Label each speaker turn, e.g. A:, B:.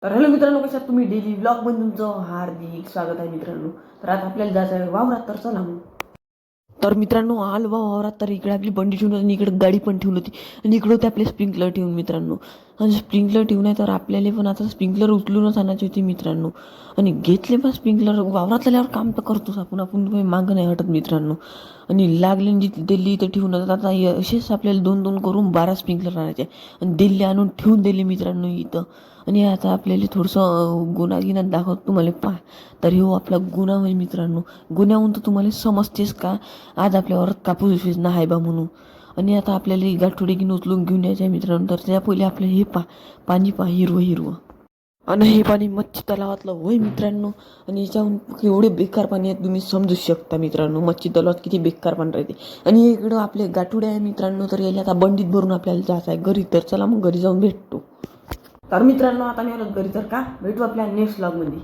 A: तर हॅलो मित्रांनो, कशा आहात तुम्ही? डेली ब्लॉगमध्ये तुमचं हार्दिक स्वागत आहे मित्रांनो. तर आज आपल्याला जायचं आहे वावरात, तर चला मग. तर मित्रांनो, आलो बा वावरात. तर इकडे आपली बंडी ठेवून होती आणि इकडे गाडी पण ठेवून होती आणि इकडे होते आपले स्प्रिंकलर ठेवून मित्रांनो. आणि स्प्रिंकलर ठेवून आहे तर आपल्याला पण आता स्प्रिंकलर उचलूनच आणायचे होते मित्रांनो. आणि घेतले बा स्प्रिंकलर. वावरात आल्यावर काम तर करतोच आपण आपण मागं नाही हटत मित्रांनो. आणि लागले जिथे दिल्ली इथं ठेवून आता असेच आपल्याला 2-2 करून 12 स्प्रिंकलर आणायचे आणि दिल्ली आणून ठेवून दिले मित्रांनो इथं. आणि आता आपल्याला थोडंसं गुन्हा दाखवतो तुम्हाला पहा. तर हो आपला गुन्हा होईल मित्रांनो. गुन्ह्याहून तर तुम्हाला समजतेच का आज आपल्यावर कापूस विषय आहे बा म्हणून. आणि आता आपल्याला ही गाठोडे घेऊन उचलून घेऊन यायचं आहे मित्रांनो. तर त्या पहिले आपल्याला हे पाणी हिरवं हिरवं. आणि हे पाणी मच्छी तलावातलं होय मित्रांनो. आणि याच्याहून एवढे बेकार पाणी आहे तुम्ही समजू शकता मित्रांनो. मच्छी तलावात किती बेकार पाणी राहते. आणि इकडं आपले गाठोडे आहे मित्रांनो. तर याला आता बंडीत भरून आपल्याला जायचं आहे घरी. तर चला मग घरी जाऊन भेटतो. तर मित्रांनो, आता मी आलो घरी. तर का भेटू आपल्या नेक्स्ट व्लॉगमध्ये.